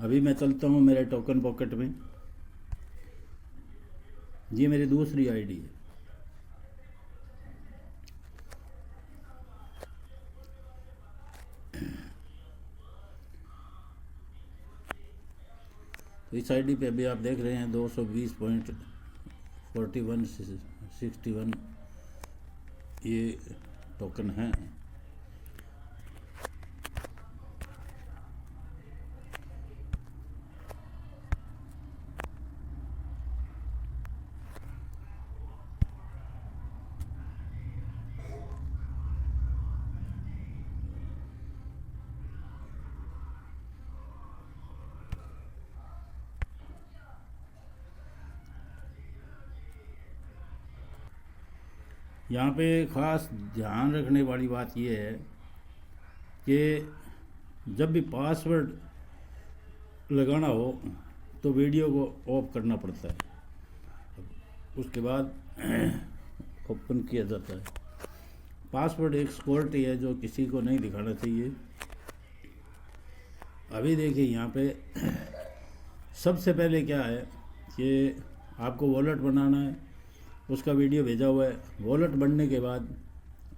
अभी मैं चलता हूँ मेरे टोकन पॉकेट में। ये मेरी दूसरी आईडी है। तो इस आईडी पे अभी आप देख रहे हैं 220.4161 ये टोकन हैं। यहाँ पे ख़ास ध्यान रखने वाली बात यह है कि जब भी पासवर्ड लगाना हो तो वीडियो को ऑफ करना पड़ता है, उसके बाद ओपन किया जाता है। पासवर्ड एक सिक्योरिटी है जो किसी को नहीं दिखाना चाहिए। अभी देखिए यहाँ पे सबसे पहले क्या है कि आपको वॉलेट बनाना है, उसका वीडियो भेजा हुआ है। वॉलेट बनने के बाद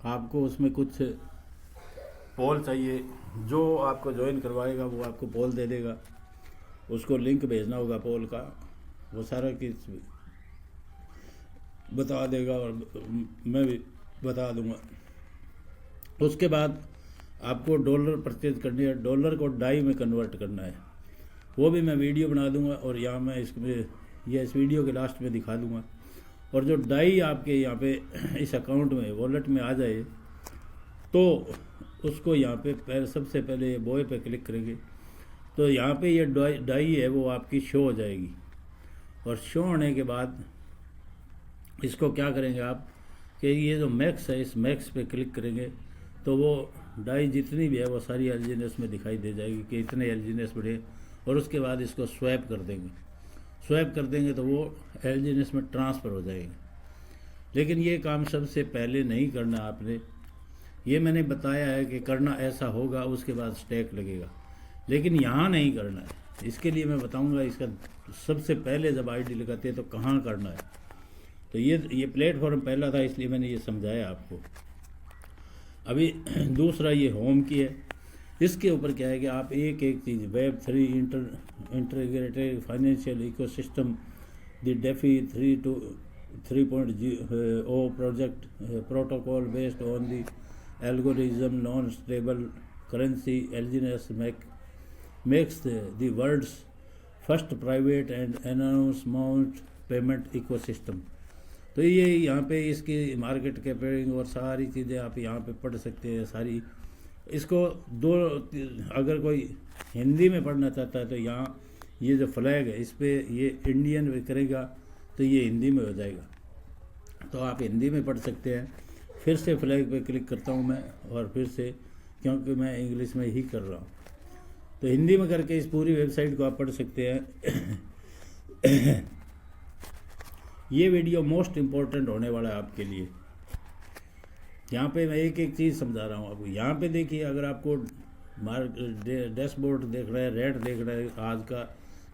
आपको उसमें कुछ पोल चाहिए, जो आपको ज्वाइन करवाएगा वो आपको पोल दे देगा, उसको लिंक भेजना होगा पोल का, वो सारा कुछ बता देगा और मैं भी बता दूंगा। उसके बाद आपको डॉलर परचेज करनी है, डॉलर को डाई में कन्वर्ट करना है, वो भी मैं वीडियो बना दूंगा और यहाँ मैं इसमें इस वीडियो के लास्ट में दिखा दूंगा। और जो डाई आपके यहाँ पे इस अकाउंट में वॉलेट में आ जाए तो उसको यहाँ पे सबसे पहले ये बॉय पे क्लिक करेंगे तो यहाँ पे ये डाई है वो आपकी शो हो जाएगी। और शो होने के बाद इसको क्या करेंगे आप कि ये जो मैक्स है इस मैक्स पे क्लिक करेंगे तो वो डाई जितनी भी है वो सारी एलजीनेस में दिखाई दे जाएगी कि इतने एलजीनेस बढ़े। और उसके बाद इसको स्वैप कर देंगे, स्वैप कर देंगे तो वो एलजीनेस में ट्रांसफ़र हो जाएगी। लेकिन ये काम सबसे पहले नहीं करना आपने, ये मैंने बताया है कि करना ऐसा होगा, उसके बाद स्टैक लगेगा, लेकिन यहाँ नहीं करना है। इसके लिए मैं बताऊंगा इसका सबसे पहले जब आईडी लगाते हैं तो कहाँ करना है। तो ये प्लेटफॉर्म पहला था इसलिए मैंने ये समझाया आपको। अभी दूसरा ये होम की है, इसके ऊपर क्या है कि आप एक एक चीज़ Web3 integrated financial ecosystem the DeFi 3.0 project protocol based on the algorithm non stable currency LGNS makes the world's first private and anonymous payment ecosystem. तो ये यहाँ पे इसकी मार्केट कैपिंग और सारी चीज़ें आप यहाँ पे पढ़ सकते हैं सारी। इसको अगर कोई हिंदी में पढ़ना चाहता है तो यहाँ ये जो फ्लैग है इस पर ये इंडियन में करेगा तो ये हिंदी में हो जाएगा, तो आप हिंदी में पढ़ सकते हैं। फिर से फ्लैग पे क्लिक करता हूँ मैं और फिर से, क्योंकि मैं इंग्लिश में ही कर रहा हूँ तो हिंदी में करके इस पूरी वेबसाइट को आप पढ़ सकते हैं। ये वीडियो मोस्ट इम्पोर्टेंट होने वाला है आपके लिए। यहाँ पे मैं एक एक चीज़ समझा रहा हूँ आपको। यहाँ पे देखिए, अगर आपको डैशबोर्ड देख रहा है, रेट देख रहा है, आज का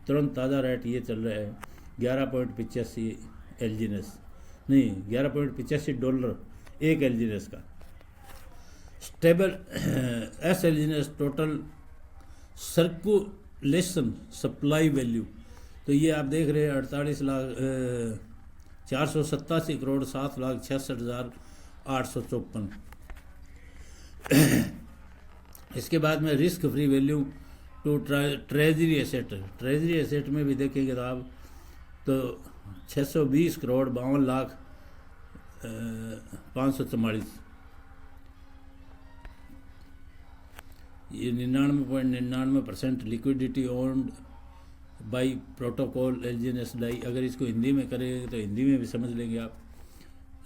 तुरंत ताज़ा रेट ये चल रहा है 11.85 एलजीनेस, नहीं 11.85 डॉलर एक एलजीनेस का। Stable S LGNS total circulation supply value, तो ये आप देख रहे हैं 48,487,7,66,854। इसके बाद में risk free value to treasury asset में भी देखेंगे तो आप तो 620,52,544, ये 99.99% liquidity owned by protocol LGNS DAI. अगर इसको हिंदी में करेंगे तो हिंदी में भी समझ लेंगे आप।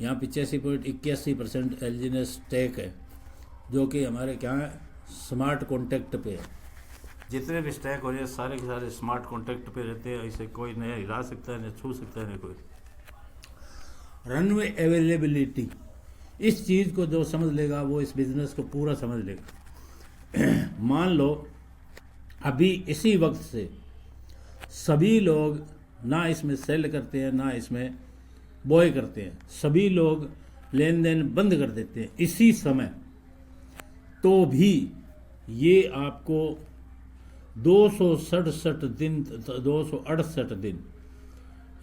यहाँ 85.81% एलजीनेस स्टैक है, जो कि हमारे क्या है स्मार्ट कॉन्टैक्ट पे है। जितने भी स्टैक हो रहे हैं सारे के सारे स्मार्ट कॉन्टैक्ट पे रहते हैं, इसे कोई नया हिला सकता है, न छू सकता है, न कोई। रनवे अवेलेबिलिटी, इस चीज़ को जो समझ लेगा वो इस बिज़नेस को पूरा समझ लेगा। मान लो अभी इसी वक्त से सभी लोग ना इसमें सेल करते हैं ना इसमें बॉय करते हैं, सभी लोग लेन देन बंद कर देते हैं इसी समय। तो भी ये आपको 268 दिन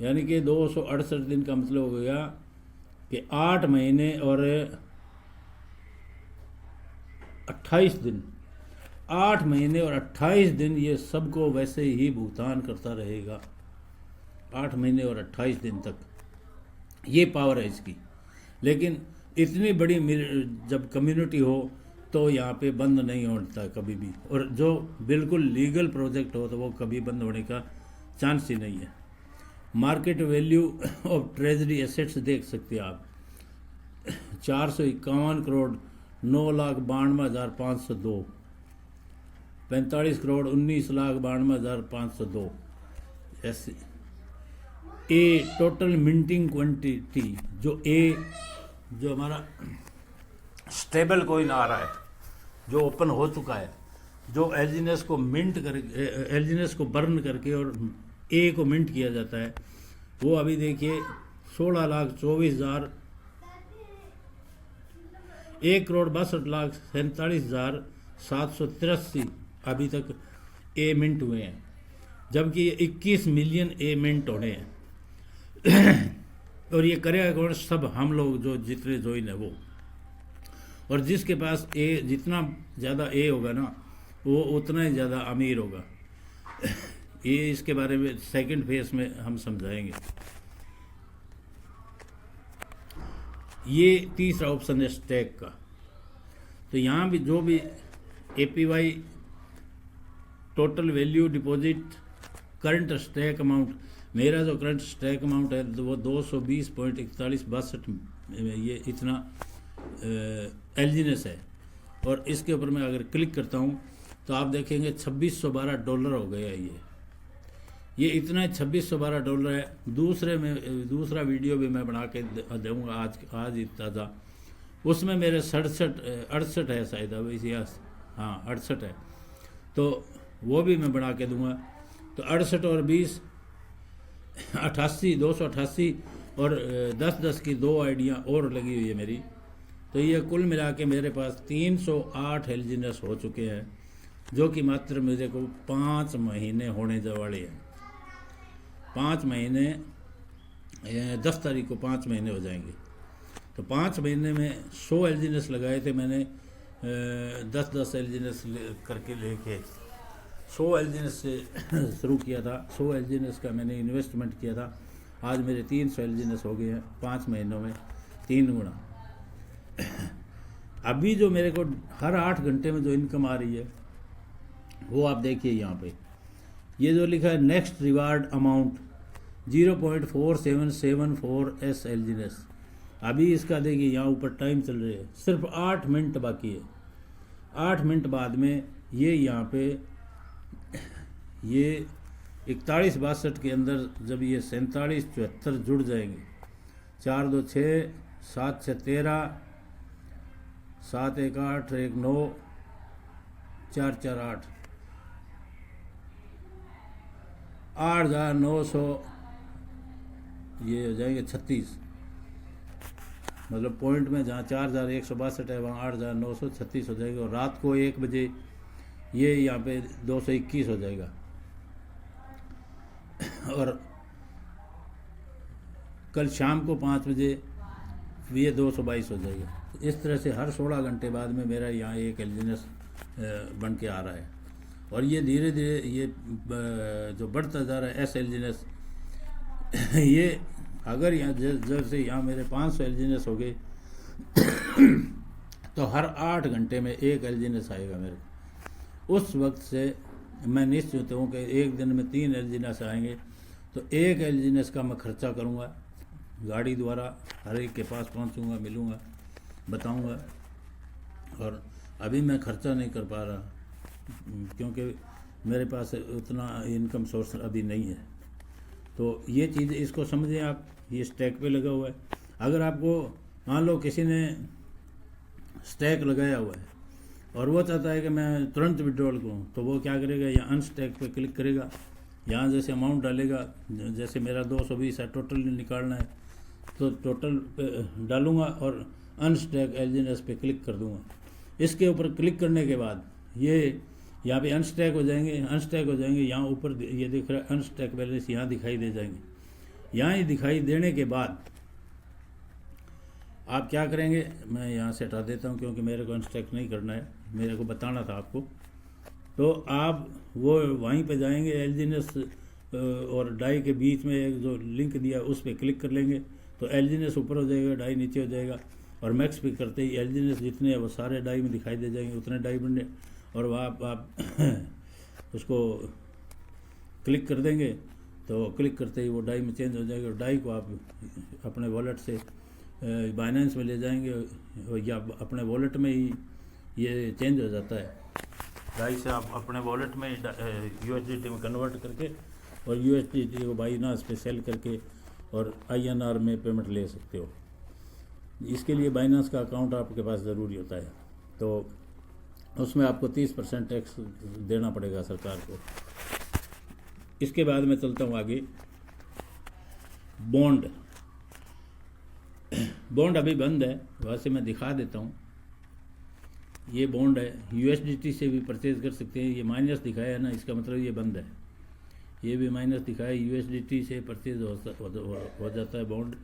यानी कि 268 दिन का मतलब हो गया कि 8 महीने और 28 दिन, 8 महीने और 28 दिन ये सबको वैसे ही भुगतान करता रहेगा। 8 महीने और 28 दिन तक ये पावर है इसकी। लेकिन इतनी बड़ी जब कम्युनिटी हो तो यहाँ पे बंद नहीं होता कभी भी, और जो बिल्कुल लीगल प्रोजेक्ट हो तो वो कभी बंद होने का चांस ही नहीं है। Market value of treasury assets देख सकते हैं आप, 451 करोड़ 9,92,502, 45 करोड़ 19,92,502 ऐसे। ए टोटल मिंटिंग क्वांटिटी जो हमारा स्टेबल कॉइन आ रहा है, जो ओपन हो चुका है, जो एलजीनेस को मिंट करके, एलजीनेस को बर्न करके और ए को मिंट किया जाता है, वो अभी देखिए 16,24,000, 1,62,47,783 अभी तक ए मिंट हुए हैं, जबकि 21 मिलियन ए मिंट होने हैं। और ये करेगा कौन? सब हम लोग जो जितने जोइन है वो, और जिसके पास ए, जितना ज़्यादा ए होगा ना वो उतना ही ज़्यादा अमीर होगा। ये इसके बारे में सेकंड फेज में हम समझाएंगे। ये तीसरा ऑप्शन है स्टैक का। तो यहाँ भी जो भी APY, total value deposit, current stack amount, मेरा जो करंट स्टैक अमाउंट है वो 220.4162 ये इतना एलजीनेस है। और इसके ऊपर मैं अगर क्लिक करता हूँ तो आप देखेंगे $2612 हो गया ये इतना $2612 है। दूसरा वीडियो भी मैं बना के दूँगा आज ही ताज़ा, उसमें मेरे 68 है शायद, अब इतिहास, हाँ 68 है, तो वो भी मैं बना के दूँगा। तो 68 और 20 88, 288 और 10 की 2 आइडियाँ और लगी हुई है मेरी। तो ये कुल मिला के मेरे पास 308 एलजीनेस हो चुके हैं, जो कि मात्र मेरे को 5 महीने होने वाले हैं। 5 महीने, 10 तारीख को 5 महीने हो जाएंगे। तो 5 महीने में 100 एलजीनेस लगाए थे मैंने, 10 एलजीनेस करके लेके 100 एलजीनेस से शुरू किया था। 100 एलजीनेस का मैंने इन्वेस्टमेंट किया था। आज मेरे 300 एलजीनेस हो गए हैं 5 महीनों में, 3 गुना। अभी जो मेरे को हर 8 घंटे में जो इनकम आ रही है वो आप देखिए यहाँ पे, ये जो लिखा है नेक्स्ट रिवार्ड अमाउंट 0.4774 एस एलजीनेस। अभी इसका देखिए यहाँ ऊपर टाइम चल रही है, सिर्फ 8 मिनट बाकी है। 8 मिनट बाद में ये यहाँ पे ये 4162 के अंदर जब ये 4774 जुड़ जाएंगे, 4 2 6 7 6 13 7 1 8 1 9 4 4 8 8,900 ये हो जाएंगे 36, मतलब पॉइंट में जहाँ 4,162 है वहाँ 8,936 हो जाएगा। और रात को 1 बजे ये यहाँ पे 221 हो जाएगा, और कल शाम को 5 बजे ये 222 हो जाएगा। इस तरह से हर 16 घंटे बाद में मेरा यहाँ एक एलजीनेस बन के आ रहा है। और ये धीरे धीरे ये जो बढ़ता जा रहा है एस एलजीनेस, ये अगर यहाँ जैसे यहाँ मेरे 500 एलजीनेस हो गए तो हर 8 घंटे में एक एलजीनेस आएगा मेरे को। उस वक्त से मैं निश्चित हूँ कि एक दिन में 3 एलजीनेस आएंगे, तो एक एलजीनेस का मैं खर्चा करूँगा, गाड़ी द्वारा हर एक के पास पहुँचूँगा, मिलूँगा, बताऊँगा। और अभी मैं खर्चा नहीं कर पा रहा क्योंकि मेरे पास उतना इनकम सोर्स अभी नहीं है। तो ये चीज़ इसको समझें आप, ये स्टैक पे लगा हुआ है। अगर आपको मान लो किसी ने स्टैक लगाया हुआ है और वो चाहता है कि मैं तुरंत विड्रॉल करूँ, तो वो क्या करेगा, यहाँ अनस्टैक पे क्लिक करेगा, यहाँ जैसे अमाउंट डालेगा, जैसे मेरा 220 है, टोटल निकालना है तो टोटल पे डालूँगा और अनस्टैक एलजीएनएस पे क्लिक कर दूँगा। इसके ऊपर क्लिक करने के बाद ये यहाँ पे अनस्टैक हो जाएंगे, यहाँ ऊपर ये दिख रहा है अनस्टैक बैलेंस, यहाँ दिखाई दे जाएंगे। यहाँ ही दिखाई देने के बाद आप क्या करेंगे, मैं यहाँ से हटा देता हूँ क्योंकि मेरे को अनस्टैक नहीं करना है, मेरे को बताना था आपको। तो आप वो वहीं पे जाएंगे, एलजीएनएस और डाई के बीच में एक जो लिंक दिया उस पर क्लिक कर लेंगे तो एलजीएनएस ऊपर हो जाएगा, डाई नीचे हो जाएगा। और मैक्स पे करते ही एलजीएनएस जितने हैं वो सारे डाई में दिखाई दे जाएंगे, उतने डाई बनने। और वहाँ आप उसको क्लिक कर देंगे तो क्लिक करते ही वो डाई में चेंज हो जाएगा। और डाई को आप अपने वॉलेट से बाइनेंस में ले जाएंगे या अपने वॉलेट में ही ये चेंज हो जाता है। डाई से आप अपने वॉलेट में यूएसडीटी में कन्वर्ट करके और यूएसडीटी को बाइनेंस पे सेल करके और आईएनआर में पेमेंट ले सकते हो। इसके लिए बाइनेंस का अकाउंट आपके पास ज़रूरी होता है, तो उसमें आपको 30% टैक्स देना पड़ेगा सरकार को। इसके बाद मैं चलता हूँ आगे। बॉन्ड अभी बंद है, वैसे मैं दिखा देता हूँ। ये बॉन्ड है, यूएसडीटी से भी परचेज कर सकते हैं। ये माइनस दिखाया है ना, इसका मतलब ये बंद है। ये भी माइनस दिखाया, यूएसडीटी से परचेज हो जाता है बॉन्ड।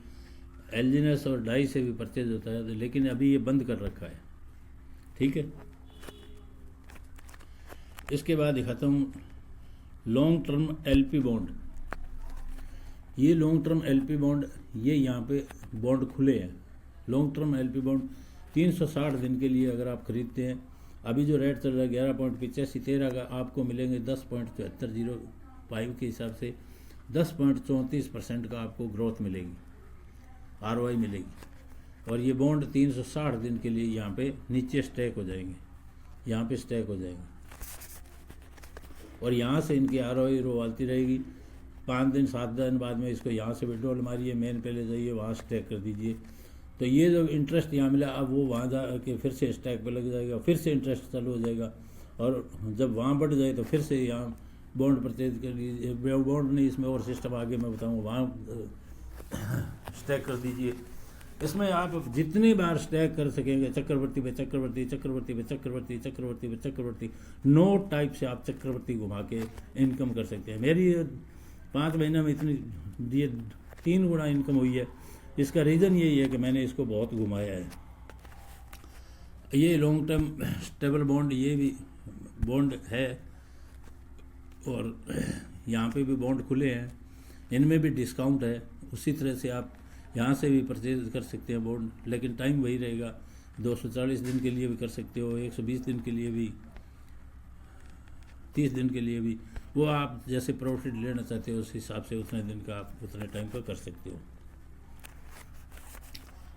एलजीएनएस और डाई से भी परचेज होता है, लेकिन अभी ये बंद कर रखा है। ठीक है, इसके बाद दिखाता हूँ लॉन्ग टर्म एलपी बॉन्ड। ये लॉन्ग टर्म एलपी बॉन्ड, ये यहाँ पे बॉन्ड खुले हैं। लॉन्ग टर्म एलपी बॉन्ड 360 दिन के लिए अगर आप खरीदते हैं, अभी जो रेट चल रहा है 11.8513 का, आपको मिलेंगे 10.7405 के हिसाब से 10.34% का आपको ग्रोथ मिलेगी, आरओआई मिलेगी। और ये बॉन्ड 360 दिन के लिए यहाँ पे नीचे स्टैक हो जाएंगे, यहाँ पे स्टैक हो जाएंगे और यहाँ से इनकी आरओआई रोवालती रहेगी। 5 दिन 7 दिन बाद में इसको यहाँ से विड्रॉल मारिए, मेन पे ले जाइए, वहाँ स्टैक कर दीजिए। तो ये जो इंटरेस्ट यहाँ मिला, अब वो वहाँ जा के फिर से स्टैक पे लग जाएगा, फिर से इंटरेस्ट चालू हो जाएगा। और जब वहाँ बढ़ जाए तो फिर से यहाँ बॉन्ड परचेज कर लीजिए। बॉन्ड नहीं, इसमें और सिस्टम आगे मैं बताऊँगा, वहाँ स्टैक कर दीजिए। इसमें आप जितनी बार स्टैक कर सकेंगे, चक्रवर्ती पे चक्रवर्ती, चक्रवर्ती पे चक्रवर्ती, चक्रवर्ती पे चक्रवर्ती, नोट टाइप से आप चक्रवर्ती घुमा के इनकम कर सकते हैं। मेरी 5 महीने में इतनी 3 गुना इनकम हुई है। इसका रीज़न यही है कि मैंने इसको बहुत घुमाया है। ये लॉन्ग टर्म स्टेबल बॉन्ड, ये भी बॉन्ड है और यहाँ पे भी बॉन्ड खुले हैं, इनमें भी डिस्काउंट है। उसी तरह से आप यहाँ से भी परचेज कर सकते हैं बॉन्ड, लेकिन टाइम वही रहेगा। 240 दिन के लिए भी कर सकते हो, 120 दिन के लिए भी, 30 दिन के लिए भी। वो आप जैसे प्रॉफिट लेना चाहते हो उस हिसाब से उतने दिन का आप उतने टाइम पर कर सकते हो।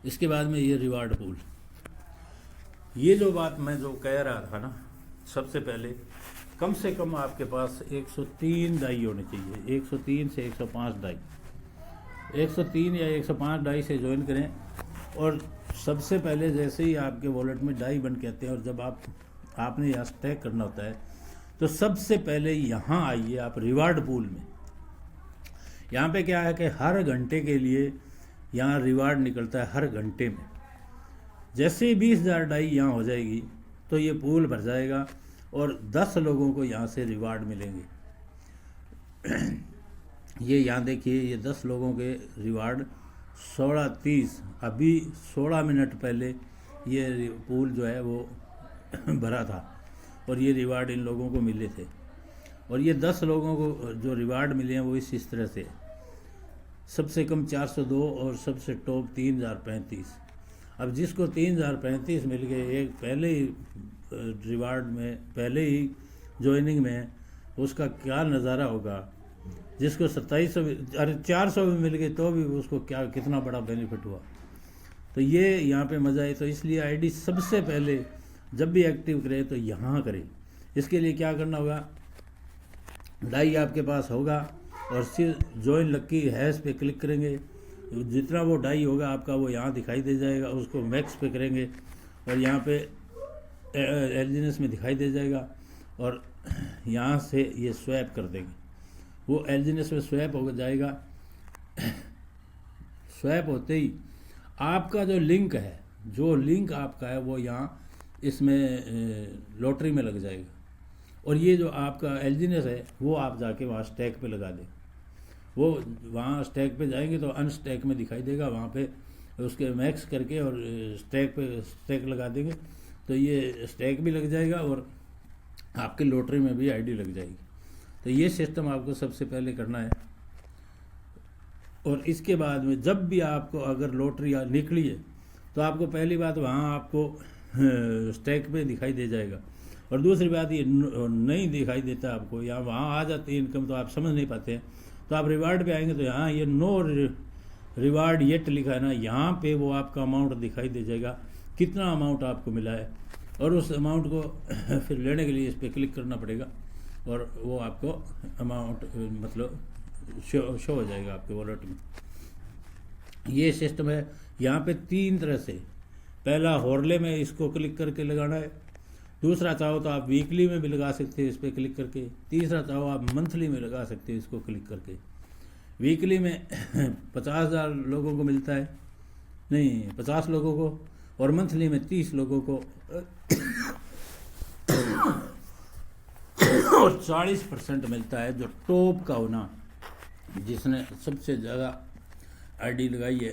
इसके बाद में ये रिवार्ड पूल, ये जो बात मैं जो कह रहा था ना, सबसे पहले कम से कम आपके पास 103 डाई होने चाहिए, 103 से 105 डाई। 103 या 105 डाई से ज्वाइन करें। और सबसे पहले जैसे ही आपके वॉलेट में डाई बन के आते हैं और जब आपने यहाँ स्टैक करना होता है, तो सबसे पहले यहाँ आइए आप रिवार्ड पूल में। यहाँ पे क्या है कि हर घंटे के लिए यहाँ रिवार्ड निकलता है, हर घंटे में। जैसे ही 20,000 डाई यहाँ हो जाएगी तो ये पूल भर जाएगा और 10 लोगों को यहाँ से रिवार्ड मिलेंगे। ये यहाँ देखिए, ये 10 लोगों के रिवार्ड 16:30, अभी 16 मिनट पहले ये पूल जो है वो भरा था और ये रिवार्ड इन लोगों को मिले थे। और ये 10 लोगों को जो रिवार्ड मिले हैं वो इस तरह से, सबसे कम 402 और सबसे टॉप 3035। अब जिसको 3035 मिल गए, एक पहले ही रिवार्ड में, पहले ही ज्वाइनिंग में, उसका क्या नज़ारा होगा। जिसको 2700 अरे 400 भी मिल गए तो भी उसको क्या, कितना बड़ा बेनिफिट हुआ। तो ये यहाँ पे मज़ा है। तो इसलिए आईडी सबसे पहले जब भी एक्टिव करें तो यहाँ करें। इसके लिए क्या करना होगा, डाई आपके पास होगा और सिर्फ ज्वाइन लक्की हैश पे क्लिक करेंगे। जितना वो डाई होगा आपका वो यहाँ दिखाई दे जाएगा, उसको मैक्स पे करेंगे और यहाँ पे एलजीनेस में दिखाई दे जाएगा और यहाँ से ये स्वैप कर देंगे, वो एलजीनेस में स्वैप हो जाएगा। स्वैप होते ही आपका जो लिंक है, जो लिंक आपका है वो यहाँ इसमें लॉटरी में लग जाएगा, और ये जो आपका एलजीनेस है वो आप जाके वहाँ स्टैक पे लगा दें। वो वहाँ स्टैक पे जाएंगे तो अनस्टैक में दिखाई देगा, वहाँ पे उसके मैक्स करके और स्टैक पे स्टैक लगा देंगे तो ये स्टैक भी लग जाएगा और आपके लॉटरी में भी आईडी लग जाएगी। तो ये सिस्टम आपको सबसे पहले करना है। और इसके बाद में जब भी आपको अगर लॉटरी निकली है तो आपको पहली बात वहाँ आपको स्टैक पे दिखाई दे जाएगा, और दूसरी बात ये नहीं दिखाई देता आपको, या वहाँ आ जाती है इनकम तो आप समझ नहीं पाते हैं। तो आप रिवार्ड पे आएंगे तो यहाँ ये नो रिवार्ड येट लिखा है ना, यहाँ पे वो आपका अमाउंट दिखाई दे जाएगा, कितना अमाउंट आपको मिला है, और उस अमाउंट को फिर लेने के लिए इस पर क्लिक करना पड़ेगा और वो आपको अमाउंट मतलब शो हो जाएगा आपके वॉलेट में। ये सिस्टम है। यहाँ पे 3 तरह से, पहला हॉर्ले में इसको क्लिक करके लगाना है, दूसरा चाहो तो आप वीकली में भी लगा सकते हैं इस पर क्लिक करके, तीसरा चाहो आप मंथली में लगा सकते हैं इसको क्लिक करके। वीकली में 50,000 लोगों को मिलता है, नहीं 50 लोगों को, और मंथली में 30 लोगों को और 40% मिलता है जो टॉप का होना, जिसने सबसे ज़्यादा आईडी लगाई है,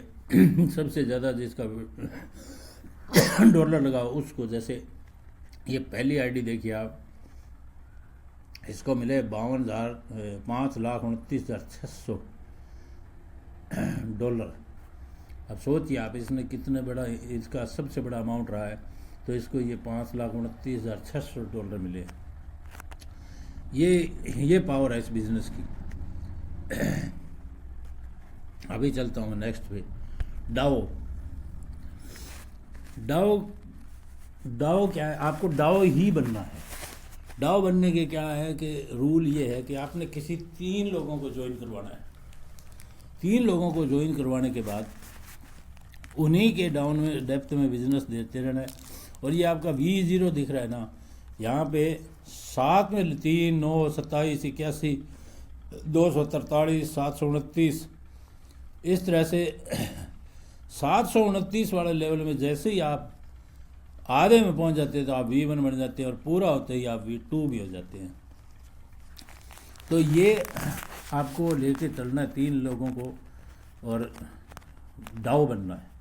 सबसे ज़्यादा जिसका डॉलर लगाओ उसको। जैसे ये पहली आईडी देखिए आप, इसको मिले 5,29,600 डॉलर। अब सोचिए आप, इसने कितने बड़ा, इसका सबसे बड़ा अमाउंट रहा है, तो इसको ये 5,29,600 डॉलर मिले। ये पावर है इस बिजनेस की। अभी चलता हूँ नेक्स्ट पे, डाओ। डाओ क्या है, आपको डाओ ही बनना है। डाओ बनने के क्या है कि रूल ये है कि आपने किसी 3 लोगों को ज्वाइन करवाना है। 3 लोगों को ज्वाइन करवाने के बाद उन्हीं के डाउन में डेप्थ में बिजनेस देते रहना है। और ये आपका V0 दिख रहा है ना, यहाँ पे 7 में 3, 9, 27, 81, 243, 729, इस तरह से 729 वाले लेवल में जैसे ही आप आधे में पहुंच जाते हैं तो आप V1 बन जाते हैं, और पूरा होते ही आप V2 भी हो जाते हैं। तो ये आपको लेके चलना है 3 लोगों को, और डाओ बनना है।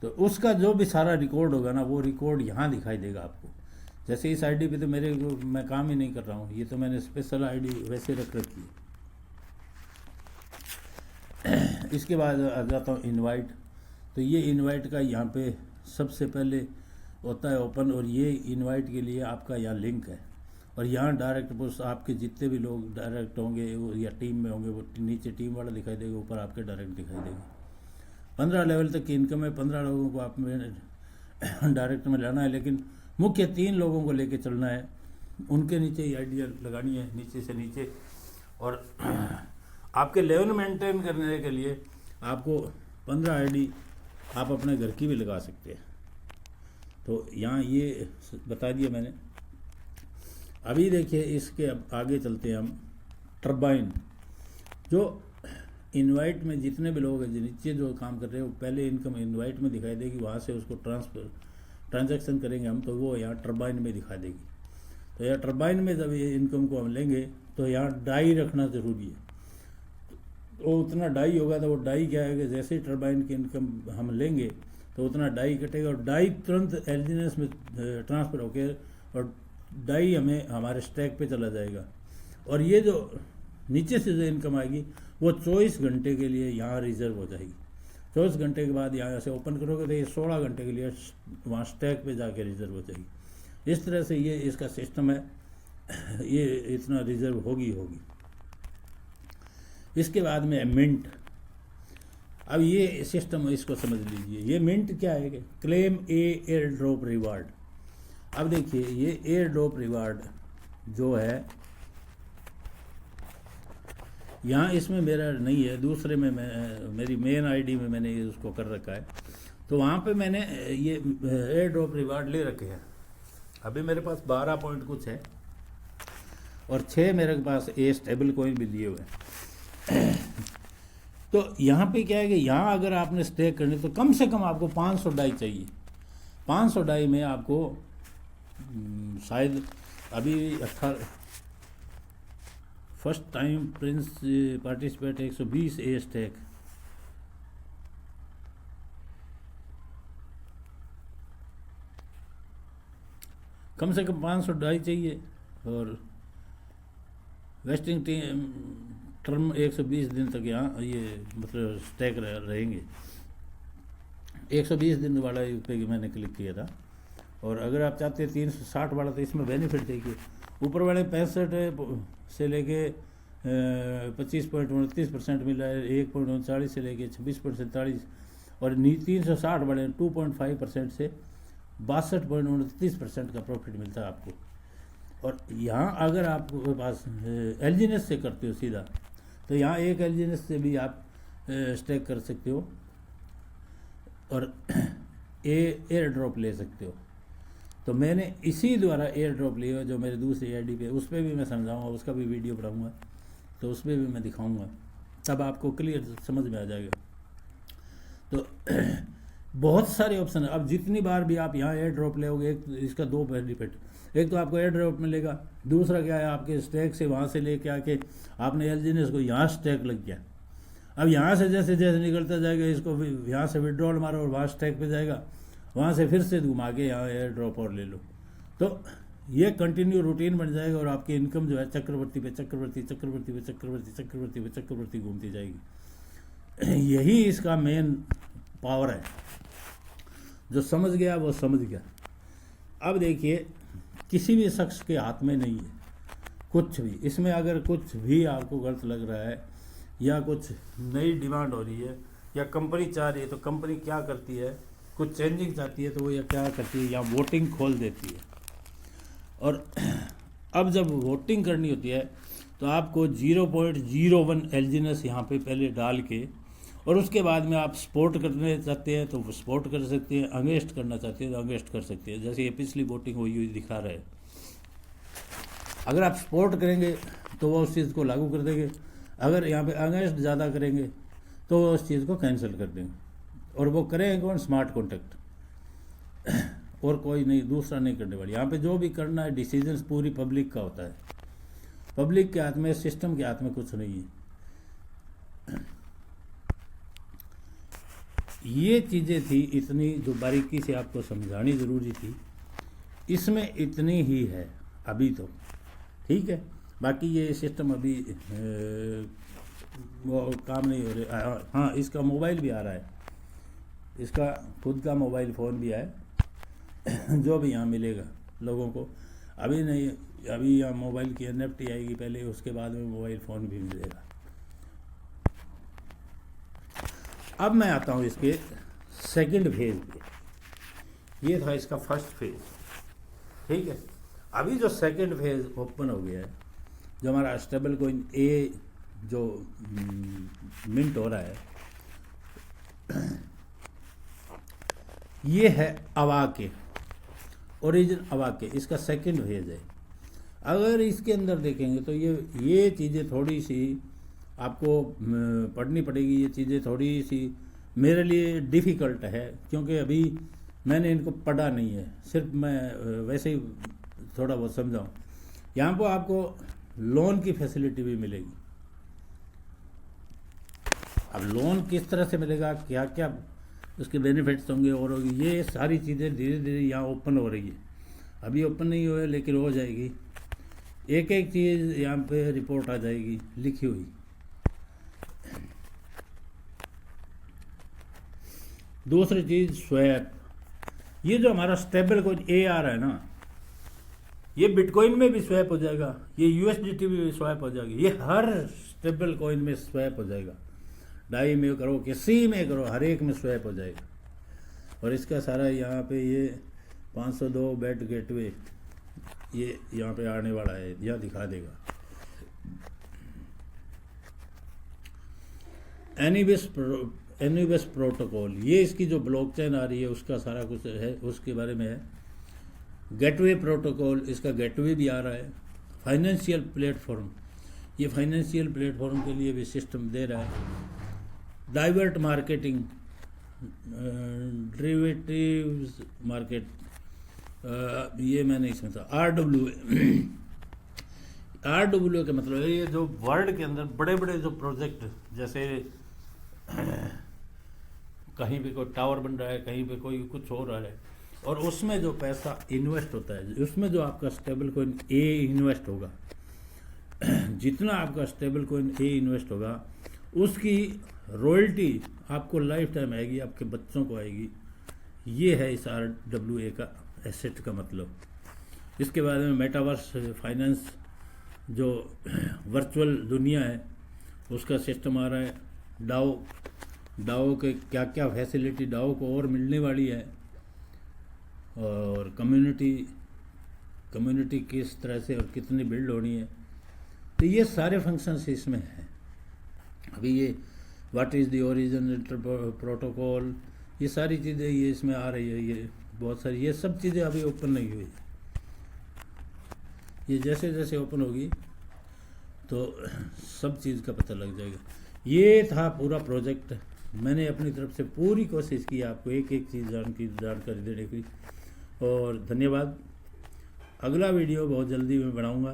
तो उसका जो भी सारा रिकॉर्ड होगा ना, वो रिकॉर्ड यहाँ दिखाई देगा आपको। जैसे इस आईडी पे तो मैं काम ही नहीं कर रहा हूँ, ये तो मैंने स्पेशल आईडी वैसे रख रखी है। इसके बाद आ जाता हूँ इनवाइट। तो ये इनवाइट का यहाँ पे सबसे पहले होता है ओपन, और ये इनवाइट के लिए आपका यहाँ लिंक है, और यहाँ डायरेक्ट पोस्ट आपके जितने भी लोग डायरेक्ट होंगे वो या टीम में होंगे, वो नीचे टीम वाला दिखाई देगा, ऊपर आपके डायरेक्ट दिखाई देगा। 15 लेवल तक की इनकम है, 15 लोगों को आप में डायरेक्ट में लाना है, लेकिन मुख्य 3 लोगों को लेके चलना है। उनके नीचे ही आइडिया लगानी है, नीचे से नीचे। और आपके लेवल मेंटेन करने के लिए आपको 15 आईडी आप अपने घर की भी लगा सकते हैं। तो यहाँ ये बता दिया मैंने। अभी देखिए इसके अब आगे चलते हैं हम। टर्बाइन, जो इनवाइट में जितने भी लोग हैं जो नीचे जो काम कर रहे हैं, वो पहले इनकम इनवाइट में दिखाई देगी, वहाँ से उसको ट्रांजैक्शन करेंगे हम, तो वो यहाँ टर्बाइन में दिखा देगी। तो यहाँ टर्बाइन में जब ये इनकम को हम लेंगे तो यहाँ डाई रखना ज़रूरी है। तो उतना डाई होगा तो वो डाई क्या है कि जैसे ही टर्बाइन की इनकम हम लेंगे तो उतना डाई कटेगा, और डाई तुरंत एलजीनेस में ट्रांसफ़र होकर और डाई हमें हमारे स्टैक पे चला जाएगा। और ये जो नीचे से जो इनकम आएगी वो 24 घंटे के लिए यहाँ रिजर्व हो जाएगी। 24 घंटे के बाद यहाँ से ओपन करोगे तो ये 16 घंटे के लिए वहाँ स्टैक पे जाके रिजर्व हो जाएगी। इस तरह से ये इसका सिस्टम है, ये इतना रिजर्व होगी। इसके बाद में मिंट। अब ये सिस्टम इसको समझ लीजिए। ये मिंट क्या है कि क्लेम एयर ड्रॉप रिवार्ड। अब देखिए ये एयर ड्रॉप रिवार्ड जो है यहाँ इसमें मेरा नहीं है, दूसरे में मेरी मेन आईडी में मैंने उसको कर रखा है। तो वहाँ पे मैंने ये एयर ड्रॉप रिवार्ड ले रखे हैं। अभी मेरे पास 12 पॉइंट कुछ है और 6 मेरे पास ए स्टेबल कॉइन भी लिए हुए हैं। तो यहाँ पे क्या है कि यहाँ अगर आपने स्टेक करनी तो कम से कम आपको 500 डाई चाहिए। 500 डाई में आपको शायद अभी 18 first time prince participate 120 a stake, कम से कम 500 डाई चाहिए और वेस्टिंग टर्म 120 दिन तक यहाँ ये मतलब स्टैक रहेंगे। 120 दिन वाला पे मैंने क्लिक किया था और अगर आप चाहते हैं 360 वाला तो इसमें बेनिफिट देखिए, ऊपर वाले 65 से लेके 25.29% मिला है, 1.39 से लेके 26.47 और 360 वाले 2.5% से 62.29% का प्रॉफिट मिलता है आपको। और यहाँ अगर आपके पास एलजीनेस से करते हो सीधा तो यहाँ एक एलजीनेस से भी आप स्टेक कर सकते हो और एयर ड्रॉप ले सकते हो। तो मैंने इसी द्वारा एयर ड्रॉप लिया जो मेरे दूसरी आईडी पे, उस पर भी मैं समझाऊंगा, उसका भी वीडियो बनाऊंगा तो उस पर भी मैं दिखाऊंगा, तब आपको क्लियर समझ में आ जाएगा। तो बहुत सारे ऑप्शन है। अब जितनी बार भी आप यहाँ एयर ड्रॉप लेोगे, एक इसका दो बेनिफिट, एक तो आपको एयर ड्रॉप मिलेगा, दूसरा क्या है आपके स्टैक से वहाँ से लेके आके आपने एलजीनेस को यहाँ स्टैक लग गया। अब यहाँ से जैसे जैसे निकलता जाएगा इसको यहाँ से विड्रॉल मारो और वहाँ स्टैक पे जाएगा, वहाँ से फिर से घुमा के यहाँ एयर ड्रॉप और ले लो, तो ये कंटिन्यू रूटीन बन जाएगा और आपकी इनकम जो है चक्रवर्ती पे चक्रवर्ती चक्रवर्ती पे चक्रवर्ती चक्रवर्ती पे चक्रवर्ती घूमती जाएगी। यही इसका मेन पावर है। जो समझ गया वो समझ गया। अब देखिए किसी भी शख्स के हाथ में नहीं है कुछ भी, इसमें अगर कुछ भी आपको गलत लग रहा है या कुछ नई डिमांड हो रही है या कंपनी चाह रही है तो कंपनी क्या करती है, कुछ चेंजिंग चाहती है तो वो या क्या करती है या वोटिंग खोल देती है। और अब जब वोटिंग करनी होती है तो आपको 0.01 एलजीनेस यहाँ पे पहले डाल के और उसके बाद में आप सपोर्ट करने चाहते हैं तो सपोर्ट कर सकते हैं, अगेंस्ट करना चाहते हैं तो अगेंस्ट कर सकते हैं। जैसे ये पिछली वोटिंग हुई दिखा रहा है, अगर आप सपोर्ट करेंगे तो वो उस चीज़ को लागू कर देंगे, अगर यहाँ पे अगेंस्ट ज़्यादा करेंगे तो वो उस चीज़ को कैंसिल कर देंगे। और वो करेंगे कौन? स्मार्ट कॉन्ट्रैक्ट, और कोई नहीं, दूसरा नहीं करने वाली। यहाँ पे जो भी करना है डिसीजंस पूरी पब्लिक का होता है, पब्लिक के हाथ में, सिस्टम के हाथ में कुछ नहीं है। ये चीज़ें थी इतनी जो बारीकी से आपको समझानी ज़रूरी थी, इसमें इतनी ही है अभी तो, ठीक है। बाकी ये सिस्टम अभी वो काम नहीं हो रहा। हाँ, इसका मोबाइल भी आ रहा है, इसका खुद का मोबाइल फ़ोन भी है जो भी यहाँ मिलेगा लोगों को। अभी नहीं, अभी यहाँ मोबाइल की NFT आएगी पहले, उसके बाद में मोबाइल फ़ोन भी मिलेगा। अब मैं आता हूँ इसके सेकंड फेज पे। ये था इसका फर्स्ट फेज, ठीक है। अभी जो सेकंड फेज ओपन हो गया है, जो हमारा स्टेबल कॉइन ए जो मिंट हो रहा है, ये है अवाके, ओरिजिन अवाके, इसका सेकंड फेज है। अगर इसके अंदर देखेंगे तो ये चीज़ें थोड़ी सी आपको पढ़नी पड़ेगी। ये चीज़ें थोड़ी सी मेरे लिए डिफ़िकल्ट है क्योंकि अभी मैंने इनको पढ़ा नहीं है, सिर्फ मैं वैसे ही थोड़ा बहुत समझाऊँ। यहाँ पर आपको लोन की फैसिलिटी भी मिलेगी। अब लोन किस तरह से मिलेगा, क्या क्या उसके बेनिफिट्स होंगे और ये सारी चीज़ें धीरे धीरे यहाँ ओपन हो रही है। अभी ओपन नहीं हुआ है लेकिन हो जाएगी। एक एक चीज़ यहाँ पे रिपोर्ट आ जाएगी लिखी हुई। दूसरी चीज़ स्वैप, ये जो हमारा स्टेबल कॉइन ए आ रहा है ना, ये बिटकॉइन में भी स्वैप हो जाएगा, ये USDT में भी स्वैप हो जाएगी, ये हर स्टेबल कॉइन में स्वैप हो जाएगा। डाई में करो, किसी में करो, हर एक में स्वैप हो जाएगा। और इसका सारा यहाँ पे ये 502 बेट गेटवे ये यहाँ पे आने वाला है, यहाँ दिखा देगा। एनीवेस प्रोटोकॉल, ये इसकी जो ब्लॉकचेन आ रही है उसका सारा कुछ है, उसके बारे में है। गेटवे प्रोटोकॉल, इसका गेटवे भी आ रहा है। फाइनेंशियल प्लेटफॉर्म, ये फाइनेंशियल प्लेटफॉर्म के लिए भी सिस्टम दे रहा है। डाइवर्ट मार्केटिंग, डेरिवेटिव्स मार्केट, ये मैं नहीं समझता। RWA का मतलब है ये जो वर्ल्ड के अंदर बड़े बड़े जो प्रोजेक्ट, जैसे कहीं पे कोई टावर बन रहा है, कहीं पे कोई कुछ हो रहा है, और उसमें जो पैसा इन्वेस्ट होता है, उसमें जो आपका स्टेबल कॉइन ए इन्वेस्ट होगा, जितना आपका स्टेबल कॉइन ए इन्वेस्ट होगा उसकी रॉयल्टी आपको लाइफ टाइम आएगी, आपके बच्चों को आएगी। ये है इस RWA का एसेट का मतलब। इसके बाद में मेटावर्स फाइनेंस, जो वर्चुअल दुनिया है उसका सिस्टम आ रहा है। डाओ के क्या क्या फैसिलिटी डाओ को और मिलने वाली है, और कम्युनिटी किस तरह से और कितनी बिल्ड होनी है, तो ये सारे फंक्शंस इसमें हैं। अभी ये what is the origin protocol, ये सारी चीज़ें ये इसमें आ रही है, ये बहुत सारी, ये सब चीज़ें अभी ओपन नहीं हुई। ये जैसे जैसे ओपन होगी तो सब चीज़ का पता लग जाएगा। ये था पूरा प्रोजेक्ट। मैंने अपनी तरफ से पूरी कोशिश की आपको एक एक चीज़ जानकारी देने की, और धन्यवाद। अगला वीडियो बहुत जल्दी मैं बनाऊंगा।